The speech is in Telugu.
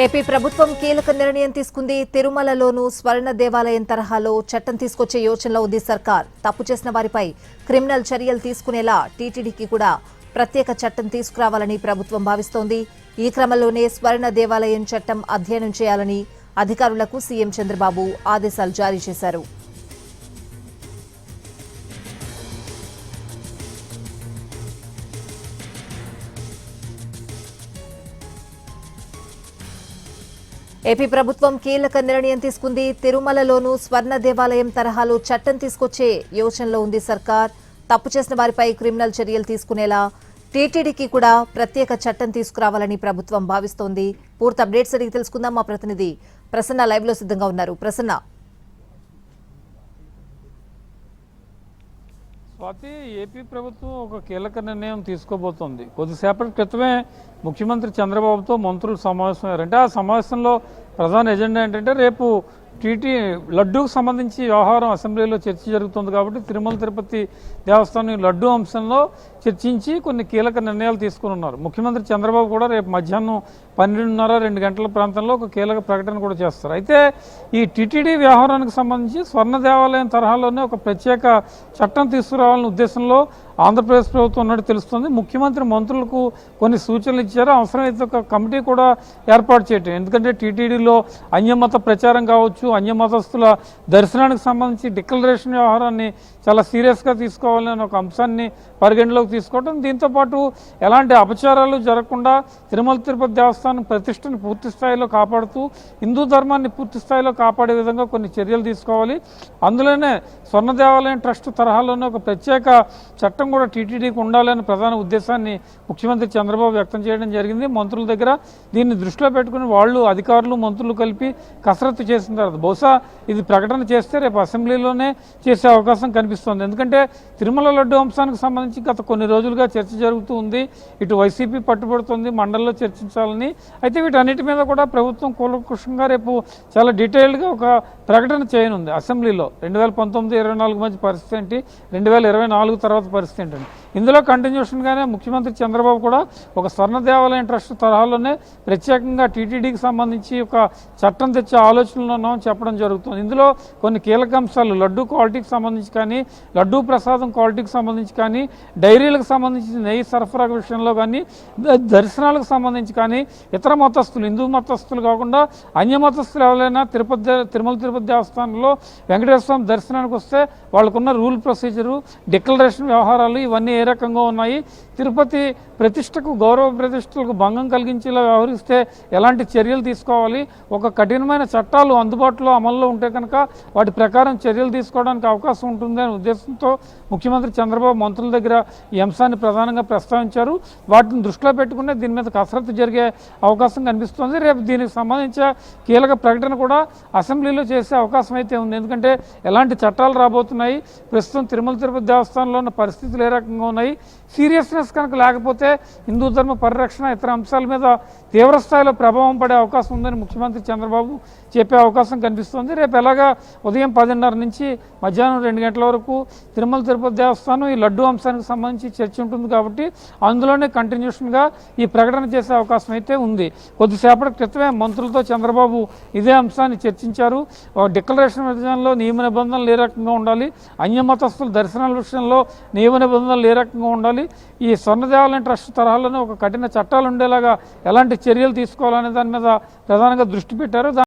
ఏపీ ప్రభుత్వం కీలక నిర్ణయం తీసుకుంది. తిరుమలలోనూ స్వర్ణ దేవాలయం తరహాలో చట్టం తీసుకొచ్చే యోచనలో ఉంది సర్కార్. తప్పు చేసిన వారిపై క్రిమినల్ చర్యలు తీసుకునేలా టీటీడీకి కూడా ప్రత్యేక చట్టం తీసుకురావాలని ప్రభుత్వం భావిస్తోంది. ఈ క్రమంలోనే స్వర్ణ దేవాలయం చట్టం అధ్యయనం చేయాలని అధికారులకు సీఎం చంద్రబాబు ఆదేశాలు జారీ చేశారు. ఏపీ ప్రభుత్వం కీలక నిర్ణయం తీసుకుంది. తిరుమలలోనూ స్వర్ణ దేవాలయం తరహాలో చట్టం తీసుకొచ్చే యోచనలో ఉంది సర్కార్. తప్పు చేసిన వారిపై క్రిమినల్ చర్యలు తీసుకునేలా టీటీడీకి కూడా ప్రత్యేక చట్టం తీసుకురావాలని ప్రభుత్వం భావిస్తోంది. పూర్తి అప్డేట్స్ అడిగి తెలుసుకుందాం. మా ప్రతినిధి ప్రసన్న లైవ్ లో సిద్ధంగా ఉన్నారు. ప్రసన్న, స్వాతి, ఏపీ ప్రభుత్వం ఒక కీలక నిర్ణయం తీసుకోబోతోంది. కొద్దిసేపటి క్రితమే ముఖ్యమంత్రి చంద్రబాబుతో మంత్రులు సమావేశమయ్యారంటే ఆ సమావేశంలో ప్రధాన ఎజెండా ఏంటంటే రేపు లడ్డూకు సంబంధించి వ్యవహారం అసెంబ్లీలో చర్చ జరుగుతుంది కాబట్టి తిరుమల తిరుపతి దేవస్థానం లడ్డూ అంశంలో చర్చించి కొన్ని కీలక నిర్ణయాలు తీసుకుని ఉన్నారు. ముఖ్యమంత్రి చంద్రబాబు కూడా రేపు మధ్యాహ్నం 12:30-2 గంటల ప్రాంతంలో ఒక కీలక ప్రకటన కూడా చేస్తారు. అయితే ఈ టీటీడీ వ్యవహారానికి సంబంధించి స్వర్ణ దేవాలయం తరహాలోనే ఒక ప్రత్యేక చట్టం తీసుకురావాలనే ఉద్దేశంలో ఆంధ్రప్రదేశ్ ప్రభుత్వం ఉన్నట్టు తెలుస్తుంది. ముఖ్యమంత్రి మంత్రులకు కొన్ని సూచనలు ఇచ్చారు. అవసరమైతే ఒక కమిటీ కూడా ఏర్పాటు చేయటం, ఎందుకంటే టీటీడీలో అన్యమత ప్రచారం కావచ్చు, అన్యమతస్తుల దర్శనానికి సంబంధించి డిక్లరేషన్ వ్యవహారాన్ని చాలా సీరియస్గా తీసుకోవాలని ఒక అంశాన్ని పరిగణలోకి తీసుకోవడం, దీంతోపాటు ఎలాంటి అపచారాలు జరగకుండా తిరుమల తిరుపతి దేవస్థానం ప్రతిష్టను పూర్తి స్థాయిలో కాపాడుతూ హిందూ ధర్మాన్ని పూర్తి స్థాయిలో కాపాడే విధంగా కొన్ని చర్యలు తీసుకోవాలి. అందులోనే స్వర్ణ దేవాలయం ట్రస్ట్ తరహాలోనే ఒక ప్రత్యేక చట్టం కూడా టీటీడీకి ఉండాలనే ప్రధాన ఉద్దేశాన్ని ముఖ్యమంత్రి చంద్రబాబు వ్యక్తం చేయడం జరిగింది. మంత్రుల దగ్గర దీన్ని దృష్టిలో పెట్టుకుని వాళ్ళు అధికారులు మంత్రులు కలిపి కసరత్తు చేసిన తర్వాత బహుశా ఇది ప్రకటన చేస్తే రేపు అసెంబ్లీలోనే చేసే అవకాశం కనిపిస్తోంది. ఎందుకంటే తిరుమల లడ్డు అంశానికి సంబంధించి గత కొన్ని రోజులుగా చర్చ జరుగుతూ ఉంది. ఇటు వైసీపీ పట్టుబడుతుంది మండలిలో చర్చించాలని. అయితే వీటన్నిటి మీద కూడా ప్రభుత్వం కూలంకషంగా రేపు చాలా డీటెయిల్డ్గా ఒక ప్రకటన చేయనుంది అసెంబ్లీలో. 2019-24 మధ్య పరిస్థితి ఏంటి, 2024 తర్వాత పరిస్థితి ఏంటండి. ఇందులో కంటిన్యూషన్గానే ముఖ్యమంత్రి చంద్రబాబు కూడా ఒక స్వర్ణ దేవాలయం ట్రస్ట్ తరహాలోనే ప్రత్యేకంగా టీటీడీకి సంబంధించి ఒక చట్టం తెచ్చే ఆలోచనలో ఉన్నామని చెప్పడం జరుగుతుంది. ఇందులో కొన్ని కీలక అంశాలు లడ్డూ క్వాలిటీకి సంబంధించి కానీ, లడ్డూ ప్రసాదం క్వాలిటీకి సంబంధించి కానీ, డైరీలకు సంబంధించి నెయ్యి సరఫరా విషయంలో కానీ, దర్శనాలకు సంబంధించి కానీ, ఇతర మతస్థులు హిందూ మతస్థులు కాకుండా అన్య మతస్థులు ఎవరైనా తిరుమల తిరుపతి దేవస్థానంలో వెంకటేశ్వర స్వామి దర్శనానికి వస్తే వాళ్ళకున్న రూల్ ప్రొసీజరు, డిక్లరేషన్ వ్యవహారాలు ఇవన్నీ ఏ రకంగా ఉన్నాయి, తిరుపతి ప్రతిష్టకు గౌరవ ప్రతిష్టలకు భంగం కలిగించేలా వ్యవహరిస్తే ఎలాంటి చర్యలు తీసుకోవాలి, ఒక కఠినమైన చట్టాలు అందుబాటులో అమల్లో ఉంటే కనుక వాటి ప్రకారం చర్యలు తీసుకోవడానికి అవకాశం ఉంటుంది అనే ఉద్దేశంతో ముఖ్యమంత్రి చంద్రబాబు మంత్రుల దగ్గర ఈ అంశాన్ని ప్రధానంగా ప్రస్తావించారు. వాటిని దృష్టిలో పెట్టుకునే దీని మీద కసరత్తు జరిగే అవకాశం కనిపిస్తుంది. రేపు దీనికి సంబంధించిన కీలక ప్రకటన కూడా అసెంబ్లీలో చేసే అవకాశం అయితే ఉంది. ఎందుకంటే ఎలాంటి చట్టాలు రాబోతున్నాయి, ప్రస్తుతం తిరుమల తిరుపతి దేవస్థానంలో ఉన్న పరిస్థితులు ఏ రకంగా ఉన్నాయి, సీరియస్నెస్ కనుక లేకపోతే హిందూ ధర్మ పరిరక్షణ ఇతర అంశాల మీద తీవ్రస్థాయిలో ప్రభావం పడే అవకాశం ఉందని ముఖ్యమంత్రి చంద్రబాబు చెప్పే అవకాశం కనిపిస్తుంది. రేపు ఎలాగా ఉదయం 10:30 నుంచి మధ్యాహ్నం 2 గంటల వరకు తిరుమల తిరుపతి దేవస్థానం ఈ లడ్డూ అంశానికి సంబంధించి చర్చ ఉంటుంది కాబట్టి అందులోనే కంటిన్యూషన్గా ఈ ప్రకటన చేసే అవకాశం అయితే ఉంది. కొద్దిసేపటి క్రితమే మంత్రులతో చంద్రబాబు ఇదే అంశాన్ని చర్చించారు. డిక్లరేషన్ విధానంలో నియమ నిబంధనలు ఏ రకంగా ఉండాలి, అన్యమతస్థుల దర్శనాల విషయంలో నియమ నిబంధనలు ఏ రకంగా ఉండాలి, ఈ స్వర్ణ దేవాలయం ట్రస్ట్ తరహాలోనే ఒక కఠిన చట్టాలు ఉండేలాగా ఎలాంటి చర్యలు తీసుకోవాలనే దాని మీద ప్రధానంగా దృష్టి పెట్టారు.